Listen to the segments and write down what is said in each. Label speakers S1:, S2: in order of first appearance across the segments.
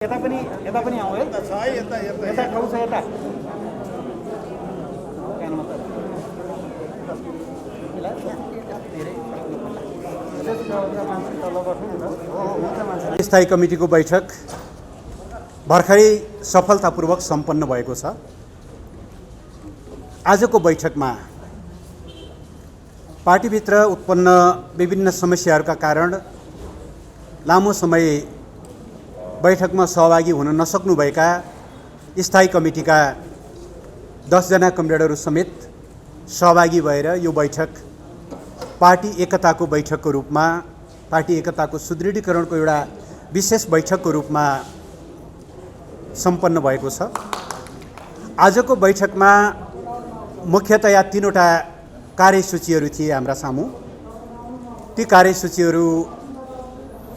S1: यता पनि आऊ है
S2: छ है
S1: यता ठाउँ छ यता
S3: स्थायी कमिटीको बैठक भर्खरै सफलतापूर्वक सम्पन्न भएको छ। आजको बैठकमा पार्टीभित्र उत्पन्न विभिन्न समस्याहरूका कारण लामो समय बैठकमा सहभागी हुन नसक्नुभएका स्थायी कमिटीका 10 जना कमरेडहरू समेत सहभागी भएर यो बैठक पार्टी एकताको बैठकको रूपमा, पार्टी एकताको सुदृढीकरणको एउटा विशेष बैठकको रूपमा सम्पन्न भएको छ। आजको बैठकमा मुख्यतया 3वटा कार्यसूचीहरू थिए हाम्रा सामु। ती कार्यसूचीहरू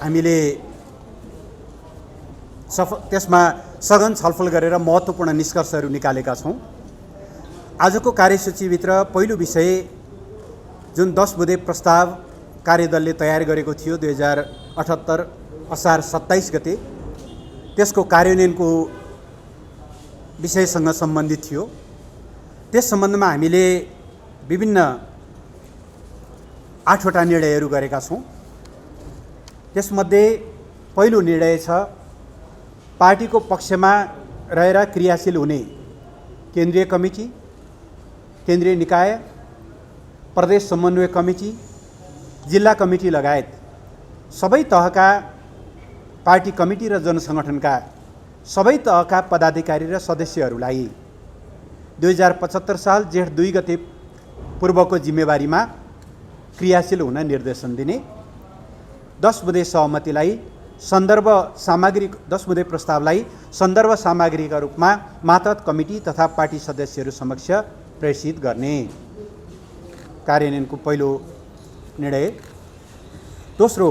S3: हामीले त्यसमा सघन छलफल गरेर महत्त्वपूर्ण निष्कर्षहरू निकालेका छौँ। आजको कार्यसूचीभित्र पहिलो विषय जुन 10 बुँदे प्रस्ताव कार्यदलले तयार गरेको थियो 2078 असार 27 गते, त्यसको कार्यान्वयनको विषयसँग सम्बन्धित थियो। त्यस सम्बन्धमा हामीले विभिन्न 8वटा निर्णयहरू गरेका छौँ। त्यसमध्ये पहिलो निर्णय छ पार्टीको पक्षमा रहेर क्रियाशील हुने केन्द्रीय कमिटी, केन्द्रीय निकाय, प्रदेश समन्वय कमिटी, जिल्ला कमिटी लगायत सबै तहका पार्टी कमिटी र जनसङ्गठनका सबै तहका पदाधिकारी र सदस्यहरूलाई 2075 साल जेठ 2 गते पूर्वको जिम्मेवारीमा क्रियाशील हुन निर्देशन दिने, 10 बुँदे सहमतिलाई सन्दर्भ सामग्री 10 बुँदे प्रस्तावलाई सन्दर्भ सामग्रीका रूपमा मातहत कमिटी तथा पार्टी सदस्यहरू समक्ष प्रेषित गर्ने कार्यान्वयनको पहिलो निर्णय। दोस्रो,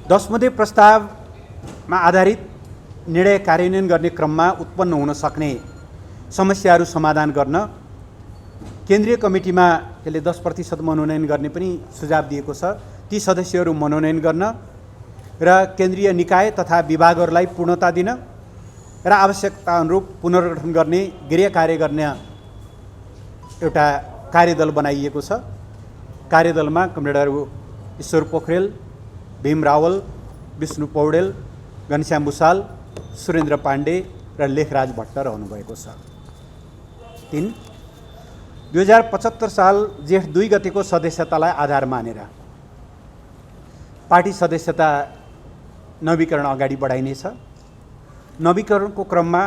S3: 10 बुँदे प्रस्तावमा आधारित निर्णय कार्यान्वयन गर्ने क्रममा उत्पन्न हुन सक्ने समस्याहरू समाधान गर्न केन्द्रीय कमिटीमा त्यसले 10% मनोनयन गर्ने पनि सुझाव दिएको छ। ती सदस्यहरू मनोनयन गर्न र केन्द्रीय निकाय तथा विभागहरूलाई पूर्णता दिन र आवश्यकता अनुरूप पुनर्गठन गर्ने, गृह कार्य गर्ने एउटा कार्यदल बनाइएको छ। कार्यदलमा कमरेडहरू ईश्वर पोखरेल, भीम रावल, विष्णु पौडेल, घनश्याम भुषाल, सुरेन्द्र पाण्डे र लेखराज भट्ट रहनुभएको छ। 3, 2075 साल जेठ 2 गतेको सदस्यतालाई आधार मानेर पार्टी सदस्यता नवीकरण अगाडि बढाइनेछ। नवीकरणको क्रममा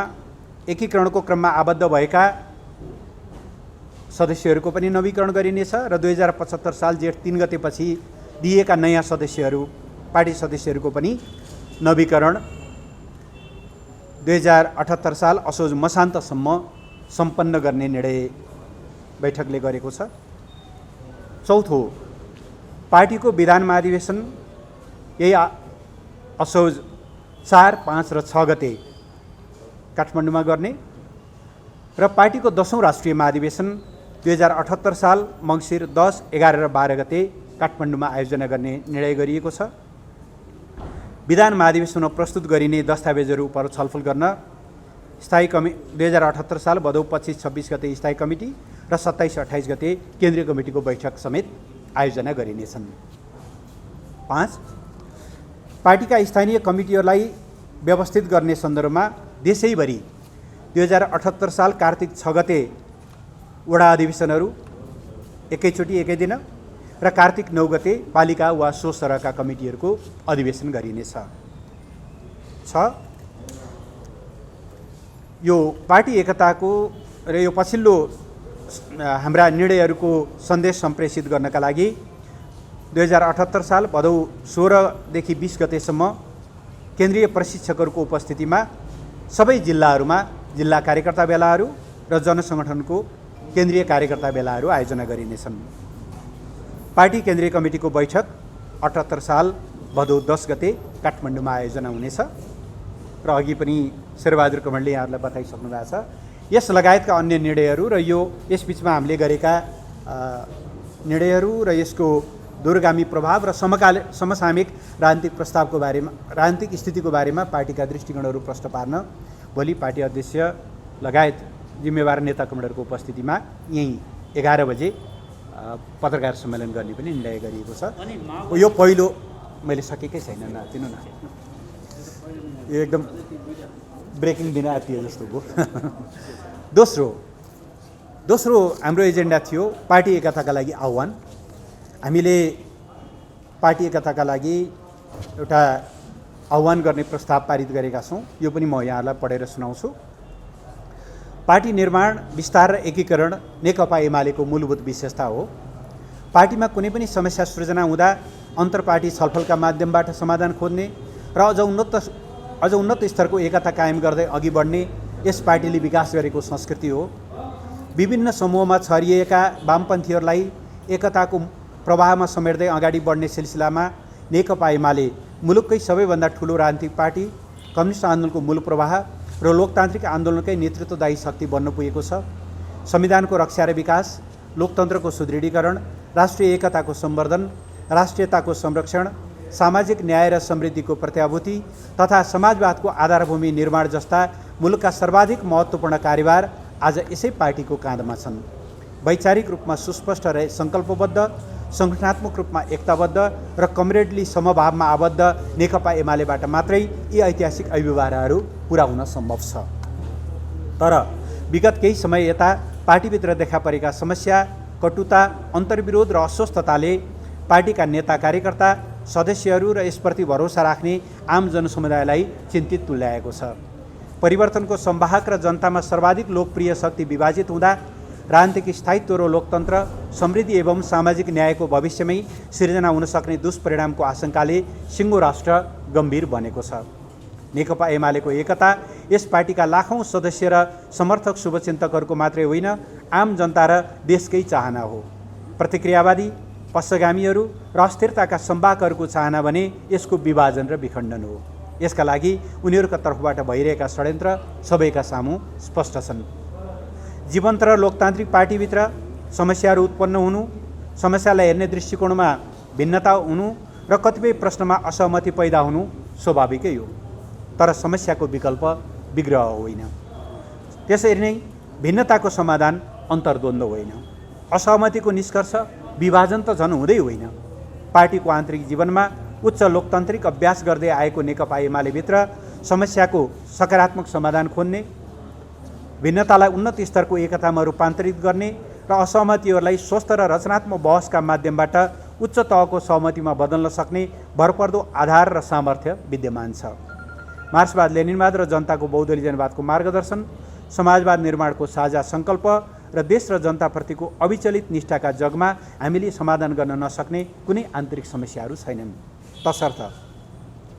S3: एकीकरणको क्रममा आबद्ध भएका सदस्यहरूको पनि नवीकरण गरिनेछ र 2075 साल जेठ 3 गतेपछि दिएका नयाँ सदस्यहरू, पार्टी सदस्यहरूको पनि नवीकरण 2078 साल असोज मसान्तसम्म सम्पन्न गर्ने निर्णय बैठकले गरेको छ। चौथो, पार्टीको विधान महाधिवेशन यही असोज 4, 5 र 6 गते काठमाडौँमा गर्ने र पार्टीको 10औं राष्ट्रिय महाधिवेशन 2078 साल मङ्सिर 10, 11 र 12 गते काठमाडौँमा आयोजना गर्ने निर्णय गरिएको छ। विधान महाधिवेशनमा प्रस्तुत गरिने दस्तावेजहरू उप छलफल गर्न 2078 साल भदौ 25-26 गते स्थायी कमिटी र 27-28 गते केन्द्रीय कमिटीको बैठक समेत आयोजना गरिनेछन्। 5, पार्टीका स्थानीय कमिटीहरूलाई व्यवस्थित गर्ने सन्दर्भमा देशैभरि 2078 साल कार्तिक 6 गते वडा अधिवेशनहरू एकैचोटि एकै दिन र कार्तिक 9 गते पालिका वा सो सरहका कमिटीहरूको अधिवेशन गरिनेछ। 6, यो पार्टी एकताको र यो पछिल्लो हाम्रा निर्णयहरूको सन्देश सम्प्रेषित गर्नका लागि 2078 साल भदौ 16 देखि 20 गतेसम्म केन्द्रीय प्रशिक्षकहरूको उपस्थितिमा सबै जिल्लाहरूमा जिल्ला कार्यकर्ता बेलाहरू र जनसङ्गठनको केन्द्रीय कार्यकर्ता बेलाहरू आयोजना गरिनेछन्। पार्टी केन्द्रीय कमिटीको बैठक 78 साल भदौ 10 गते काठमाडौँमा आयोजना हुनेछ र अघि पनि शेरबहादुर कमलले यहाँहरूलाई बताइसक्नु भएको छ। यस लगायतका अन्य निर्णयहरू र यसबिचमा हामीले गरेका निर्णयहरू र यसको दूरगामी प्रभाव र समसामयिक राजनीतिक प्रस्तावको बारेमा राजनीतिक स्थितिको बारेमा पार्टीका दृष्टिकोणहरू प्रश्न पार्न भोलि पार्टी अध्यक्ष लगायत जिम्मेवार नेता कमान्डरको उपस्थितिमा यहीँ 11 बजे पत्रकार सम्मेलन गर्ने पनि निर्णय गरिएको छ। यो पहिलो मैले सकेकै छैन नातिनु न, यो एकदम ब्रेकिङ दिन आँटियो जस्तो भयो। दोस्रो हाम्रो एजेन्डा थियो पार्टी एकताका लागि आह्वान। हामीले पार्टी एकताका लागि एउटा आह्वान गर्ने प्रस्ताव पारित गरेका छौँ। यो पनि म यहाँलाई पढेर सुनाउँछु। पार्टी निर्माण, विस्तार र एकीकरण नेकपा एमालेको मूलभूत विशेषता हो। पार्टीमा कुनै पनि समस्या सृजना हुँदा अन्तर्पार्टी छलफलका माध्यमबाट समाधान खोज्ने र अझ उन्नत स्तरको एकता कायम गर्दै अघि बढ्ने यस पार्टीले विकास गरेको संस्कृति हो। विभिन्न समूहमा छरिएका वामपन्थीहरूलाई एकताको प्रवाहमा समेट्दै अगाडि बढ्ने सिलसिलामा नेकपा एमाले मुलुककै सबैभन्दा ठुलो राजनीतिक पार्टी, कम्युनिस्ट आन्दोलनको मूल प्रवाह र लोकतान्त्रिक आन्दोलनकै नेतृत्वदायी शक्ति बन्न पुगेको छ। संविधानको रक्षा र विकास, लोकतन्त्रको सुदृढीकरण, राष्ट्रिय एकताको सम्वर्धन, राष्ट्रियताको संरक्षण, सामाजिक न्याय र समृद्धिको प्रत्याभूति तथा समाजवादको आधारभूमि निर्माण जस्ता मुलुकका सर्वाधिक महत्त्वपूर्ण कार्यभार आज यसै पार्टीको काँधमा छन्। वैचारिक रूपमा सुस्पष्ट र सङ्कल्पबद्ध, सङ्गठनात्मक रूपमा एकताबद्ध र कमरेडली समभावमा आबद्ध नेकपा एमालेबाट मात्रै यी ऐतिहासिक अभिव्यवहारहरू पुरा हुन सम्भव छ। तर विगत केही समय यता पार्टीभित्र देखा परेका समस्या, कटुता, अन्तर्विरोध र अस्वस्थताले पार्टीका नेता कार्यकर्ता, सदस्यहरू र यसप्रति भरोसा राख्ने आम जनसमुदायलाई चिन्तित तुल्याएको छ। परिवर्तनको संवाहक र जनतामा सर्वाधिक लोकप्रिय शक्ति विभाजित हुँदा राजनीतिक स्थायित्व र लोकतन्त्र, समृद्धि एवं सामाजिक न्यायको भविष्यमै सिर्जना हुन सक्ने दुष्परिणामको आशंकाले सिङ्गो राष्ट्र गम्भीर बनेको छ। नेकपा एमालेको एकता यस पार्टीका लाखौँ सदस्य र समर्थक शुभचिन्तकहरूको मात्रै होइन, आम जनता र देशकै चाहना हो। प्रतिक्रियावादी, पक्षगामीहरू र अस्थिरताका सम्वाहकहरूको चाहना भने यसको विभाजन र विखण्डन हो। यसका लागि उनीहरूका तर्फबाट भइरहेका षड्यन्त्र सबैका सामु स्पष्ट छन्। जीवन्त र लोकतान्त्रिक पार्टीभित्र समस्याहरू उत्पन्न हुनु, समस्यालाई हेर्ने दृष्टिकोणमा भिन्नता हुनु र कतिपय प्रश्नमा असहमति पैदा हुनु स्वाभाविकै हो। तर समस्याको विकल्प विग्रह होइन। त्यसरी नै भिन्नताको समाधान अन्तर्द्वन्द्व होइन। असहमतिको निष्कर्ष विभाजन त झन् हुँदै होइन। पार्टीको आन्तरिक जीवनमा उच्च लोकतान्त्रिक अभ्यास गर्दै आएको नेकपा एमालेभित्र समस्याको सकारात्मक समाधान खोज्ने, भिन्नतालाई उन्नत स्तरको एकतामा रूपान्तरित गर्ने र असहमतिहरूलाई स्वस्थ र रचनात्मक बहसका माध्यमबाट उच्च तहको सहमतिमा बदल्न सक्ने भरपर्दो आधार र सामर्थ्य विद्यमान छ। मार्क्सवाद, लेनिनवाद र जनताको बहुदलीय जनवादको मार्गदर्शन, समाजवाद निर्माणको साझा सङ्कल्प र देश र जनताप्रतिको अविचलित निष्ठाका जगमा हामीले समाधान गर्न नसक्ने कुनै आन्तरिक समस्याहरू छैनन्। तसर्थ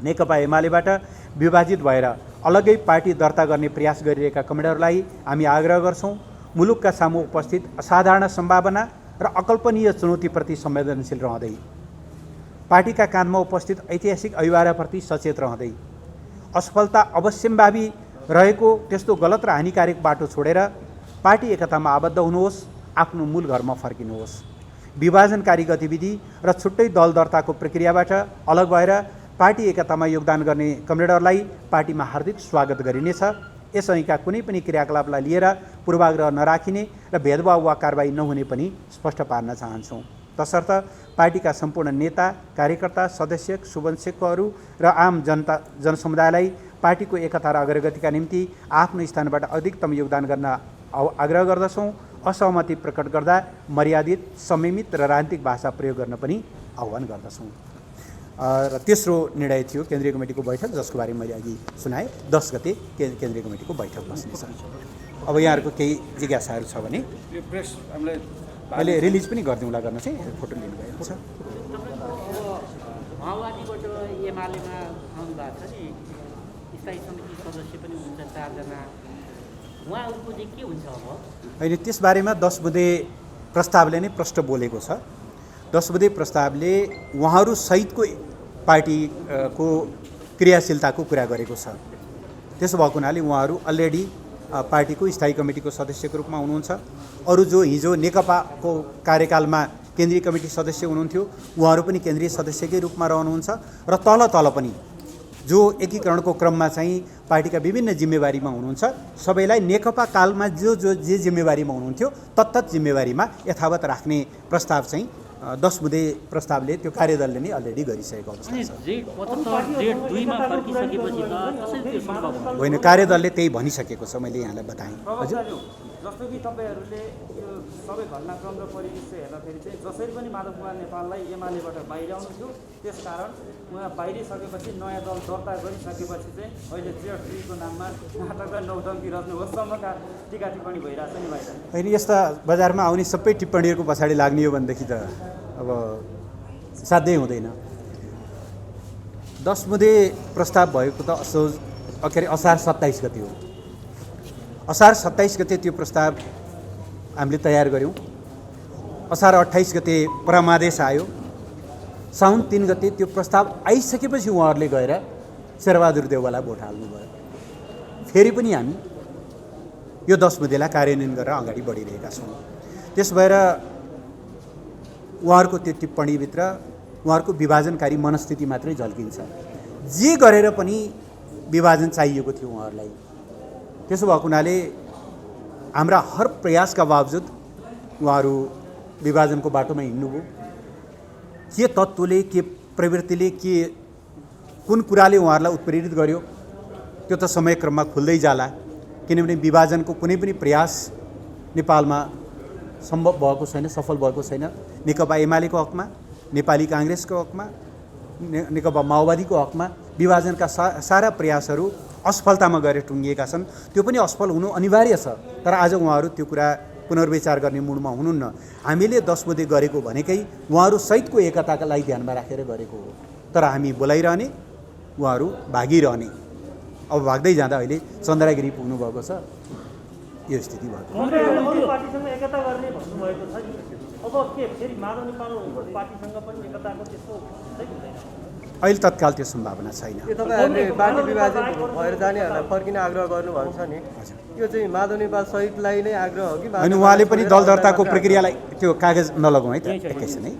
S3: नेकपा एमालेबाट विभाजित भएर अलग्गै पार्टी दर्ता गर्ने प्रयास गरिरहेका कमेडरलाई हामी आग्रह गर्छौँ, मुलुकका सामु उपस्थित असाधारण सम्भावना र अकल्पनीय चुनौतीप्रति संवेदनशील रहँदै, पार्टीका काँधमा उपस्थित ऐतिहासिक अभिभावनाप्रति सचेत रहँदै, असफलता अवश्यम्भावी रहेको त्यस्तो गलत र हानिकारक बाटो छोडेर पार्टी एकतामा आबद्ध हुनुहोस्, आफ्नो मूल घरमा फर्किनुहोस्। विभाजनकारी गतिविधि र छुट्टै दल दर्ताको प्रक्रियाबाट अलग भएर पार्टी एकतामा योगदान गर्ने कमरेडरलाई पार्टीमा हार्दिक स्वागत गरिनेछ। यसअघिका कुनै पनि क्रियाकलापलाई लिएर पूर्वाग्रह नराखिने र भेदभाव वा कारबाही नहुने पनि स्पष्ट पार्न चाहन्छौँ। तसर्थ पार्टीका सम्पूर्ण नेता, कार्यकर्ता, सदस्य, शुभचिन्तकहरू र आम जनसमुदायलाई पार्टीको एकता र अग्रगतिका निम्ति आफ्नो स्थानबाट अधिकतम योगदान गर्न आग्रह गर्दछौँ। असहमति प्रकट गर्दा मर्यादित, संयमित र राजनीतिक भाषा प्रयोग गर्न पनि आह्वान गर्दछौँ। र तेस्रो निर्णय थियो केन्द्रीय कमिटीको बैठक, जसको बारेमा मैले अघि सुनाएँ। 10 गते केन्द्रीय कमिटीको बैठक बस्नेछ। अब यहाँहरूको केही जिज्ञासाहरू छ भने अहिले रिलिज पनि गरिदिउँला गर्न चाहिँ फोटो लिनुभएको छ।
S2: माओवादीबाट एमालेमा आउनु भएको छ नि, स्थायी समिति सदस्य पनि हुन्छ 4 जना, उहाँहरूको चाहिँ के हुन्छ अब?
S3: अहिले त्यसबारेमा 10 बुँदे प्रस्तावले नै प्रष्ट बोलेको छ। 10 बुँदे प्रस्तावले उहाँहरू सहितको पार्टीको क्रियाशीलताको कुरा गरेको छ। त्यसो भएको हुनाले उहाँहरू अलरेडी पार्टीको स्थायी कमिटीको सदस्यको रूपमा हुनुहुन्छ। अरू जो हिजो नेकपाको कार्यकालमा केन्द्रीय कमिटी सदस्य हुनुहुन्थ्यो, उहाँहरू पनि केन्द्रीय सदस्यकै रूपमा रहनुहुन्छ र तल पनि जो एकीकरणको क्रममा चाहिँ पार्टीका विभिन्न जिम्मेवारीमा हुनुहुन्छ सबैलाई नेकपा कालमा जे जिम्मेवारीमा हुनुहुन्थ्यो तत्त जिम्मेवारीमा यथावत राख्ने प्रस्ताव चाहिँ 10 बुँदे प्रस्तावले त्यो कार्यदलले नै अलरेडी गरिसकेको अवस्था छ। होइन, कार्यदलले त्यही भनिसकेको छ, मैले यहाँलाई बताएँ। हजुर,
S1: जस्तो कि तपाईँहरूले यो सबै घटनाक्रम र परिदृश्य हेर्दाखेरि चाहिँ जसरी पनि माधव कुमार नेपाललाई एमालेबाट बाहिर आउनु थियो, त्यसकारण उहाँ बाहिरिसकेपछि नयाँ दल दर्ता गरिसकेपछि चाहिँ अहिले जेठ3को नाममा नाटक र नौटङ्की रच्नु होसम्मका टिका टिप्पणी भइरहेछ नि बाहिर।
S3: होइन, यस्ता बजारमा आउने सबै टिप्पणीहरूको पछाडि लाग्ने हो भनेदेखि त अब साध्यै हुँदैन। 10 बुँदे प्रस्ताव भएको त असार 27 गते हो। असार 27 गते त्यो प्रस्ताव हामीले तयार गऱ्यौँ। असार 28 गते परमादेश आयो। साउन 3 गते त्यो प्रस्ताव आइसकेपछि उहाँहरूले गएर शेरबहादुर देउवालाई भोट हाल्नुभयो। फेरि पनि हामी यो 10 बुँदेलाई कार्यान्वयन गरेर अगाडि बढिरहेका छौँ। त्यस भएर उहाँहरूको त्यो टिप्पणीभित्र उहाँहरूको विभाजनकारी मनस्थिति मात्रै झल्किन्छ। जे गरेर पनि विभाजन चाहिएको थियो उहाँहरूलाई। त्यसो भएको हुनाले हाम्रा हर प्रयासका बावजुद उहाँहरू विभाजनको बाटोमा हिँड्नुभयो। के तत्त्वले, के प्रवृत्तिले, के कुन कुराले उहाँहरूलाई उत्प्रेरित गर्यो त्यो त समयक्रममा खुल्दै जाला। किनभने विभाजनको कुनै पनि प्रयास नेपालमा सम्भव भएको छैन, सफल भएको छैन। नेकपा एमालेको हकमा, नेपाली काङ्ग्रेसको हकमा, नेकपा माओवादीको हकमा विभाजनका सारा प्रयासहरू असफलतामा गएर टुङ्गिएका छन्। त्यो पनि असफल हुनु अनिवार्य छ। तर आज उहाँहरू त्यो कुरा पुनर्विचार गर्ने मुडमा हुनुहुन्न। हामीले 10 बुँदे गरेको भनेकै उहाँहरू सहितको एकतालाई ध्यानमा राखेर गरेको हो। तर हामी बोलाइरहने, उहाँहरू भागिरहने। अब भाग्दै जाँदा अहिले चन्द्रगिरी पुग्नुभएको छ, यो स्थिति भएको।
S4: पार्टीसँग एकता गर्ने भन्नुभएको छ, अब के फेरि माधव नेपाल पार्टीसँग पनि एकताको त्यस्तो
S3: अहिले तत्काल त्यो सम्भावना छैन।
S5: तपाईँहरूले पार्टी विभाजन भएर जानेहरूलाई फर्किन आग्रह गर्नुभएको छ नि, यो चाहिँ माधव नेपाल सहितलाई नै आग्रह हो कि?
S3: होइन, उहाँले पनि दल दर्ताको प्रक्रियालाई त्यो कागज नलगाउँ है त एकैछिन है।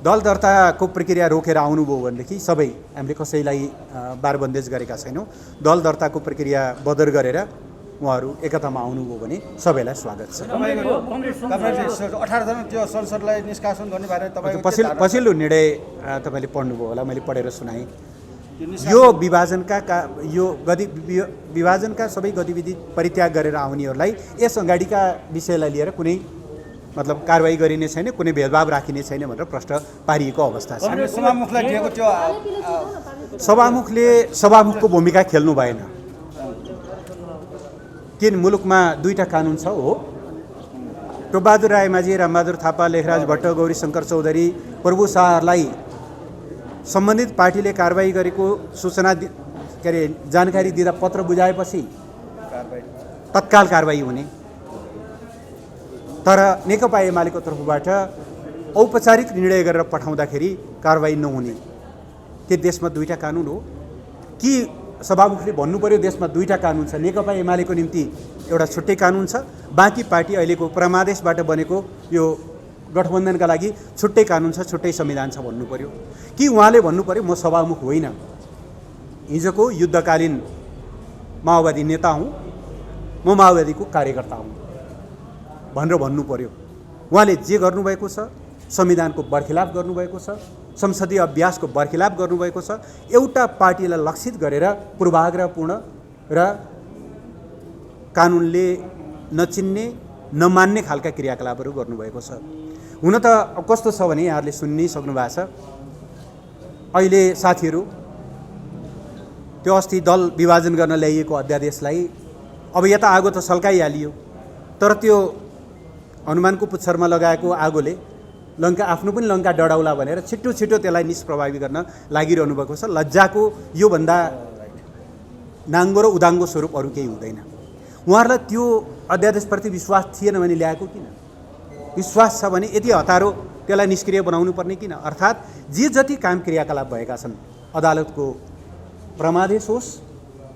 S3: दल दर्ताको प्रक्रिया रोकेर आउनुभयो भनेदेखि सबै हामीले कसैलाई बारबन्देज गरेका छैनौँ। दल दर्ताको प्रक्रिया बदर गरेर उहाँहरू एकतामा आउनुभयो भने सबैलाई स्वागत छ।
S1: तपाईँले 18 जना त्यो संसदलाई निष्कासन गर्ने बारे तपाईँ
S3: पछिल्लो निर्णय तपाईँले पढ्नुभयो होला, मैले पढेर सुनाएँ। यो विभाजनका सबै गतिविधि परित्याग गरेर आउनेहरूलाई यस अगाडिका विषयलाई लिएर कुनै मतलब कारवाही गरिने छैन, कुनै भेदभाव राखिने छैन भनेर प्रश्न पारिएको अवस्था छ।
S1: सभामुखलाई दिएको त्यो
S3: सभामुखको भूमिका खेल्नु भएन। किन मुलुकमा 2टा कानुन छ हो, टोपबहादुर रायमाझी, रामबहादुर थापा, लेखराज भट्ट, गौरी शङ्कर चौधरी, प्रभु शाहहरूलाई सम्बन्धित पार्टीले कारवाही गरेको सूचना जानकारी दिँदा पत्र बुझाएपछि तत्काल कारवाही हुने। तर नेकपा एमालेको तर्फबाट औपचारिक निर्णय गरेर पठाउँदाखेरि कारवाही नहुने। के देशमा 2टा कानुन हो कि सभामुखले भन्नु पर्यो देशमा 2टा कानुन छ? नेकपा एमालेको निम्ति एउटा छुट्टै कानुन छ, बाँकी पार्टी अहिलेको परमादेशबाट बनेको यो गठबन्धनका लागि छुट्टै कानुन छ, छुट्टै संविधान छ भन्नु पर्यो कि उहाँले भन्नु पर्यो म सभामुख होइन, हिजोको युद्धकालीन माओवादी नेता हुँ, म माओवादीको कार्यकर्ता हुँ भनेर भन्नु पर्यो। उहाँले जे गर्नुभएको छ, संविधानको बर्खिलाफ गर्नुभएको छ, संसदीय अभ्यासको बर्खिलाफ गर्नुभएको छ, एउटा पार्टीलाई लक्षित गरेर पूर्वाग्रहपूर्ण र कानुनले नचिन्ने नमान्ने खालका क्रियाकलापहरू गर्नुभएको छ। हुन त कस्तो छ भने यहाँहरूले सुन्नै सक्नु भएको छ, अहिले साथीहरू त्यो अस्ति दल विभाजन गर्न ल्याइएको अध्यादेशलाई अब यता आगो त सल्काइहालियो, तर त्यो हनुमानको पुच्छरमा लगाएको आगोले लङ्का आफ्नो पनि लङ्का डढाउला भनेर छिटो छिटो त्यसलाई निष्प्रभावी गर्न लागिरहनु भएको छ। लज्जाको योभन्दा नाङ्गो र उदाङ्गो स्वरूप अरू केही हुँदैन। उहाँहरूलाई त्यो अध्यादेशप्रति विश्वास थिएन भने ल्याएको किन? विश्वास छ भने यति हतारो त्यसलाई निष्क्रिय बनाउनु पर्ने किन? अर्थात् जे जति काम क्रियाकलाप भएका छन्, अदालतको परमादेश होस्,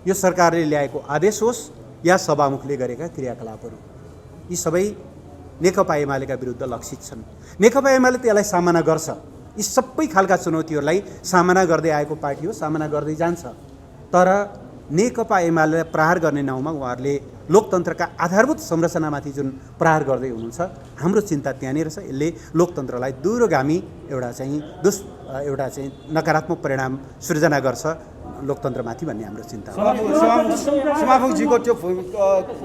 S3: यो सरकारले ल्याएको आदेश होस् या सभामुखले गरेका क्रियाकलापहरू, यी सबै नेकपा एमालेका विरुद्ध लक्षित छन्। नेकपा एमाले त्यसलाई सामना गर्छ। यी सबै खालका चुनौतीहरूलाई सामना गर्दै आएको पार्टी हो, सामना गर्दै जान्छ। तर नेकपा एमालेलाई प्रहार गर्ने नाउँमा उहाँहरूले लोकतन्त्रका आधारभूत संरचनामाथि जुन प्रहार गर्दै हुनुहुन्छ, हाम्रो चिन्ता त्यहाँनिर छ। यसले लोकतन्त्रलाई दूरगामी एउटा चाहिँ नकारात्मक परिणाम सृजना गर्छ लोकतन्त्रमाथि भन्ने हाम्रो चिन्ता हो।
S6: सभामुखजीको त्यो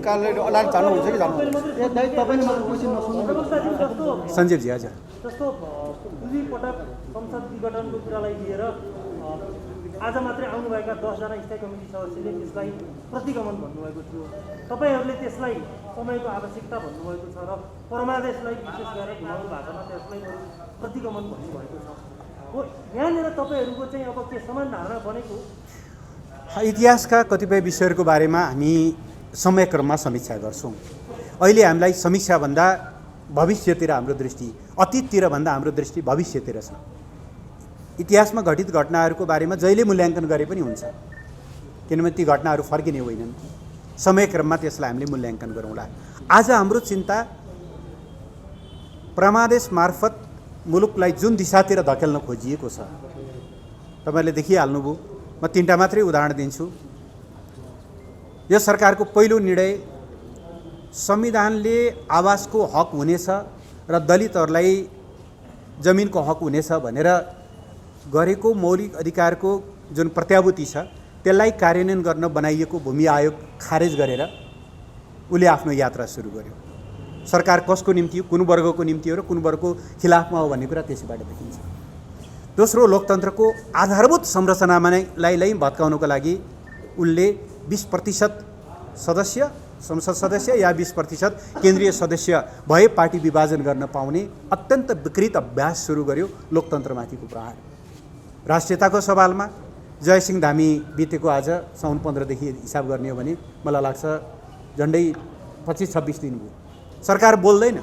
S6: कारणले अलिक जान्नुहुन्छ कि जान्नु
S3: सञ्जीवजी हजुर
S4: जस्तो दुई पटक संसद विघटनको कुरालाई लिएर आज मात्रै आउनुभएका 10 जना स्थायी कमिटी सदस्यले त्यसलाई प्रतिगमन भन्नुभएको थियो। तपाईँहरूले त्यसलाई समयको आवश्यकता भन्नुभएको छ र परमादेशलाई विशेष गरेर घुमाउनु भाषामा त्यसलाई प्रतिगमन भन्नुभएको छ। हो, यहाँनिर तपाईँहरूको चाहिँ अब के समान धारणा बनेको?
S3: इतिहासका कतिपय विषयहरूको बारेमा हामी समयक्रममा समीक्षा गर्छौँ। अहिले हामीलाई समीक्षाभन्दा भविष्यतिर हाम्रो दृष्टि, अतीततिर भन्दा हाम्रो दृष्टि भविष्यतिर छ। इतिहासमा घटित घटनाहरूको बारेमा जहिले मूल्याङ्कन गरे पनि हुन्छ, किनभने ती घटनाहरू फर्किने होइनन्। समयक्रममा त्यसलाई हामीले मूल्याङ्कन गरौँला। आज हाम्रो चिन्ता परमादेश मार्फत मुलुकलाई जुन दिशातिर धकेल्न खोजिएको छ, तपाईँहरूले देखिहाल्नुभयो। म 3टा मात्रै उदाहरण दिन्छु। यो सरकारको पहिलो निर्णय संविधानले आवासको हक हुनेछ र दलितहरूलाई जमिनको हक हुनेछ भनेर गरेको मौलिक अधिकारको जुन प्रत्याभूति छ त्यसलाई कार्यान्वयन गर्न बनाइएको भूमि आयोग खारेज गरेर उसले आफ्नो यात्रा सुरु गर्यो। सरकार कसको निम्ति हो, कुन वर्गको निम्ति हो र कुन वर्गको खिलाफमा हो भन्ने कुरा त्यसैबाट देखिन्छ। दोस्रो, लोकतन्त्रको आधारभूत संरचनालाई भत्काउनको लागि उनले 20% सदस्य संसद सदस्य या 20% केन्द्रीय सदस्य भए पार्टी विभाजन गर्न पाउने अत्यन्त विकृत अभ्यास सुरु गर्यो। लोकतन्त्रमाथिको प्रहार। राष्ट्रियताको सवालमा जयसिंह धामी बितेको आज साउन 15देखि हिसाब गर्ने हो भने मलाई लाग्छ झन्डै 25-26 दिन भयो। सरकार बोल्दैन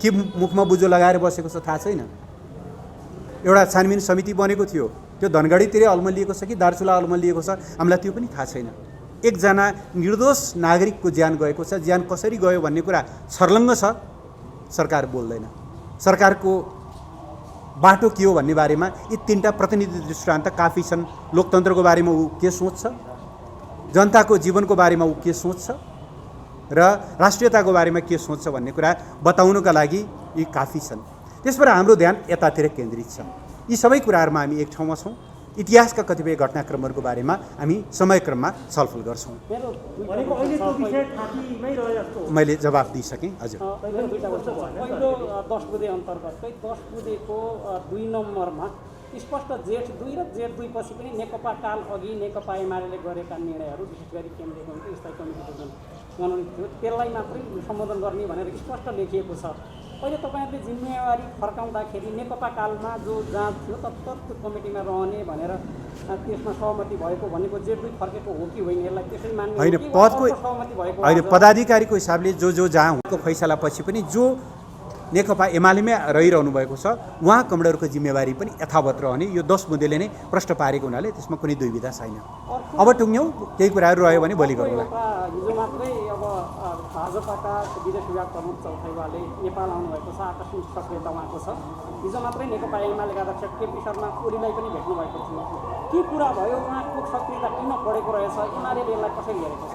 S3: कि मुखमा बुझो लगाएर बसेको छ थाहा छैन। एउटा छानबिन समिति बनेको थियो, त्यो धनगढीतिरै अल्मलिएको छ कि दार्चुला अल्मलिएको छ हामीलाई त्यो पनि थाहा छैन। एकजना निर्दोष नागरिकको ज्यान गएको छ, ज्यान कसरी गयो भन्ने कुरा छर्लङ्ग छ, सरकार बोल्दैन। सरकारको बाटो के हो भन्ने बारेमा यी 3टा प्रतिनिधि दृष्टान्त काफी छन्। लोकतन्त्रको बारेमा ऊ के सोच्छ, जनताको जीवनको बारेमा ऊ के सोच्छ र राष्ट्रियताको बारेमा के सोच्छ भन्ने कुरा बताउनका लागि यी काफी छन्। त्यसबाट हाम्रो ध्यान यतातिर केन्द्रित छ। यी सबै कुराहरूमा हामी एक ठाउँमा छौँ। इतिहासका कतिपय घटनाक्रमहरूको बारेमा हामी समयक्रममा छलफल गर्छौँ। मैले जवाफ दिइसकेँ। हजुर,
S7: पहिलो 10 बुँदे अन्तर्गतकै 10 बुँदेको 2 नम्बरमा स्पष्ट जेठ 2 र जेठ 2 पछि पनि नेकपा काल अघि नेकपा एमाले गरेका निर्णयहरू, विशेष गरी केन्द्रीय कमिटी स्थायी कमिटीको जुन मनोनित थियो त्यसलाई मात्रै सम्बोधन गर्ने भनेर स्पष्ट लेखिएको छ। अहिले तपाईँहरूले जिम्मेवारी फर्काउँदाखेरि नेकपा कालमा जो जाँच थियो तत्तर त्यो कमिटीमा रहने भनेर त्यसमा सहमति भएको भनेको जेठ 2 फर्केको हो कि होइन, यसलाई त्यसै मान्ने
S3: होइन। पदको होइन, पदाधिकारीको हिसाबले जो जहाँ हुनुको फैसला पछि पनि जो नेकपा एमालेमै रहिरहनु भएको छ उहाँ कमरेडरको जिम्मेवारी पनि यथावत रहने यो 10 बुँदेले नै प्रश्न पारेको हुनाले त्यसमा कुनै दुविधा छैन। अब टुङ्ग्यौँ, केही कुराहरू रह्यो भने भोलि गरौँला।
S7: हिजो मात्रै अब भाजपाका विदेश विभाग प्रमुख चौथाइवाले नेपाल आउनुभएको छ, आकस्मिक सक्रियता उहाँको छ। हिजो मात्रै नेकपा एमालेका अध्यक्ष केपी शर्मा ओलीलाई पनि भेट्नु भएको थियो। के कुरा भयो, उहाँको सक्रियता किन बढेको रहेछ, एमाले यसलाई कसरी हेरेको छ?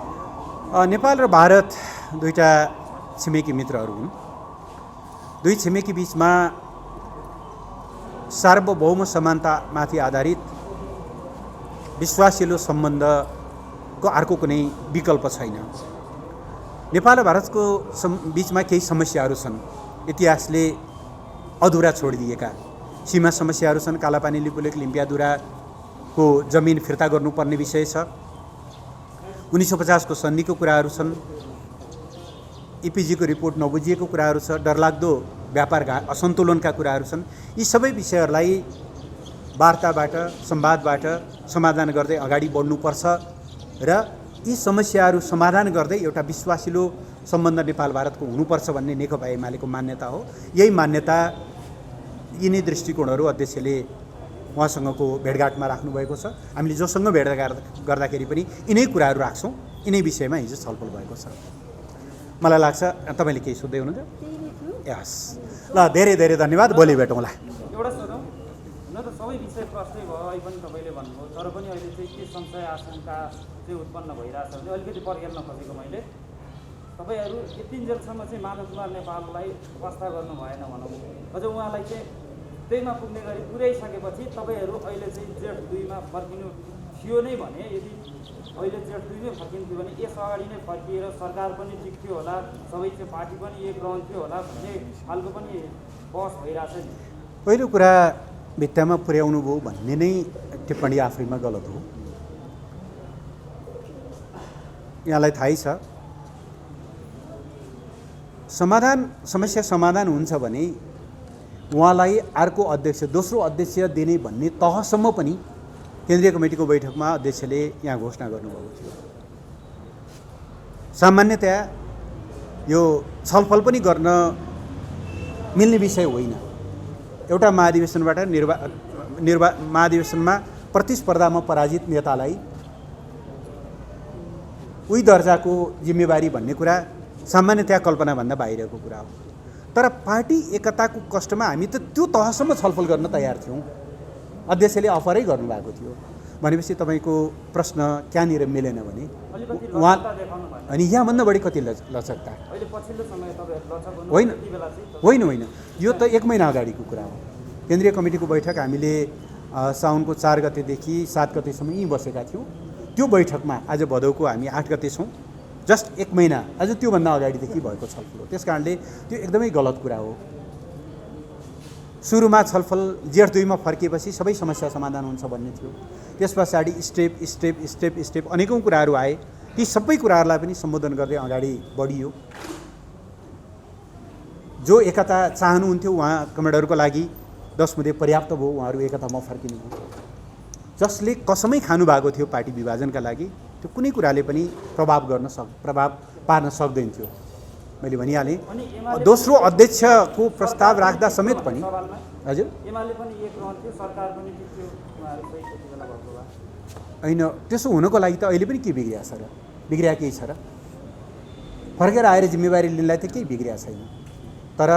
S3: नेपाल र भारत दुईटा छिमेकी मित्रहरू हुन्। दुई छिमेकी बीचमा सार्वभौम समानतामाथि आधारित विश्वासिलो सम्बन्धको अर्को कुनै विकल्प छैन। नेपाल र भारतको बीचमा केही समस्याहरू छन्, इतिहासले अधुरा छोडिदिएका सीमा समस्याहरू छन्। कालापानी लिपुलेक लिम्पियाधुराको जमिन फिर्ता गर्नुपर्ने विषय छ। 1950 को सन्धिको कुराहरू छन्। इपिजीको रिपोर्ट नबुझिएको कुराहरू छ। डरलाग्दो व्यापार असन्तुलनका कुराहरू छन्। यी सबै विषयहरूलाई वार्ताबाट, संवादबाट समाधान गर्दै अगाडि बढ्नुपर्छ र यी समस्याहरू समाधान गर्दै एउटा विश्वासिलो सम्बन्ध नेपाल भारतको हुनुपर्छ भन्ने नेकपा एमालेको मान्यता हो। यही मान्यता, यिनै दृष्टिकोणहरू अध्यक्षले उहाँसँगको भेटघाटमा राख्नुभएको छ। हामीले जोसँग भेटघाट गर्दाखेरि पनि यिनै कुराहरू राख्छौँ। यिनै विषयमा हिजो छलफल भएको छ। मलाई लाग्छ तपाईँले केही सोध्दै हुनुहुन्छ यस ल धेरै धेरै धन्यवाद भोलि भेटौँला
S1: एउटा सोधौँ हुन त सबै विषय प्रश्नै भयो अहिले पनि तपाईँले भन्नुभयो तर पनि अहिले चाहिँ के संशय आशंका चाहिँ उत्पन्न भइरहेछ भने अलिकति पर्खेल्न खोजेको मैले तपाईँहरू यतिन्जेलसम्म चाहिँ माधव कुमार नेपाललाई वास्ता गर्नु भएन भनौँ अझ उहाँलाई चाहिँ त्यहीमा पुग्ने गरी पुर्याइसकेपछि तपाईँहरू अहिले चाहिँ जेठ 2मा फर्किनु थियो नै भने यदि अहिले जेठ 2मै फर्किनु थियो भने यस अगाडि नै फर्किएर सरकार पनि टिक्थ्यो होला सबै चाहिँ पार्टी पनि एक रहन्थ्यो होला भन्ने खालको पनि बहस भइरहेछ नि
S3: पहिलो कुरा भित्तामा पुर्याउनु भयो भन्ने नै टिप्पणी आफैमा गलत हो यहाँलाई थाहै छ समस्या समाधान हुन्छ भने उहाँलाई अर्को अध्यक्ष दोस्रो अध्यक्ष दिने भन्ने तहसम्म पनि केन्द्रीय कमिटीको बैठकमा अध्यक्षले यहाँ घोषणा गर्नुभएको थियो सामान्यतया यो छलफल पनि गर्न मिल्ने विषय होइन एउटा महाधिवेशनबाट महाधिवेशनमा प्रतिस्पर्धामा पराजित नेतालाई उही दर्जाको जिम्मेवारी भन्ने कुरा सामान्यतया कल्पनाभन्दा बाहिरको कुरा हो तर पार्टी एकताको कष्टमा हामी त त्यो तहसम्म छलफल गर्न तयार थियौँ अध्यक्षले अफरै गर्नुभएको थियो भनेपछि तपाईँको प्रश्न कहाँनिर मिलेन भने उहाँ अनि यहाँभन्दा बढी कति लचकता होइन होइन होइन यो त 1 महिना अगाडिको कुरा हो केन्द्रीय कमिटीको बैठक हामीले साउनको 4 गतेदेखि 7 गतेसम्म यहीँ बसेका थियौँ त्यो बैठकमा आज भदौको हामी 8 गते छौँ जस्ट 1 महिना अझ त्योभन्दा अगाडिदेखि भएको छलफल हो त्यस कारणले त्यो एकदमै गलत कुरा हो सुरुमा छलफल जेठ 2मा फर्किएपछि सबै समस्या समाधान हुन्छ भन्ने थियो त्यस पछाडि स्टेप अनेकौँ कुराहरू आए ती सबै कुराहरूलाई पनि सम्बोधन गर्दै अगाडि बढियो जो एकता चाहनुहुन्थ्यो उहाँ कमरेडहरूको लागि 10 मुदे पर्याप्त भयो उहाँहरू एकतामा फर्किनु भयो जसले कसमै खानु भएको थियो पार्टी विभाजनका लागि त्यो कुनै कुराले पनि प्रभाव पार्न सक्दैन थियो मैले भनिहालेँ दोस्रो अध्यक्षको प्रस्ताव राख्दा समेत पनि हजुर होइन त्यसो हुनको लागि त अहिले पनि के बिग्रिया छ र बिग्रिया केही छ र फर्केर आएर जिम्मेवारी लिनलाई त केही बिग्रिया छैन तर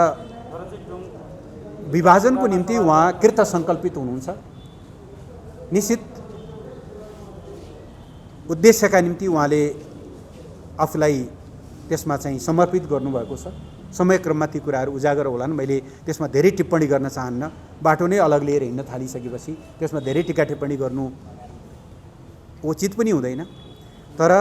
S3: विभाजनको निम्ति उहाँ कृत सङ्कल्पित हुनुहुन्छ निश्चित उद्देश्यका निम्ति उहाँले आफूलाई त्यसमा चाहिँ समर्पित गर्नुभएको छ समयक्रममा ती कुराहरू उजागर होलान् मैले त्यसमा धेरै टिप्पणी गर्न चाहन्न बाटो नै अलग लिएर हिँड्न थालिसकेपछि त्यसमा धेरै टिका टिप्पणी गर्नु उचित पनि हुँदैन तर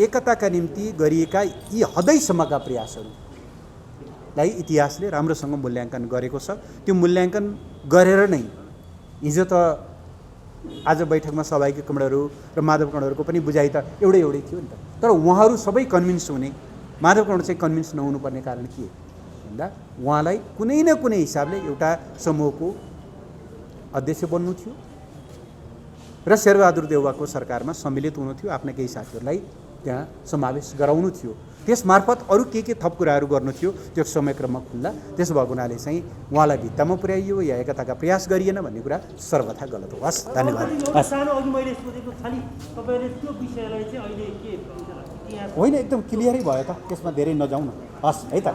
S3: एकताका निम्ति गरिएका यी हदैसम्मका प्रयासहरूलाई इतिहासले राम्रोसँग मूल्याङ्कन गरेको छ त्यो मूल्याङ्कन गरेर नै हिजो त आज बैठकमा सहभागी कमरेडहरू र माधव कमरेडहरूको पनि बुझाइ त एउटै थियो नि त तर उहाँहरू सबै कन्भिन्स हुने माधव कमरेड चाहिँ कन्भिन्स नहुनुपर्ने कारण के भन्दा उहाँलाई कुनै न कुनै हिसाबले एउटा समूहको अध्यक्ष बन्नु थियो र शेरबहादुर देउवाको सरकारमा सम्मिलित हुनु थियो आफ्ना केही साथीहरूलाई त्यहाँ समावेश गराउनु थियो त्यसमार्फत अरू के थप कुराहरू गर्नु थियो त्यो समयक्रममा खुल्ला त्यसो भएको हुनाले चाहिँ उहाँलाई भित्तामा पुर्याइयो या एकताका प्रयास गरिएन भन्ने कुरा सर्वथा गलत हो हस् धन्यवाद होइन एकदम क्लियरै भयो त त्यसमा धेरै नजाउँ न हस् है त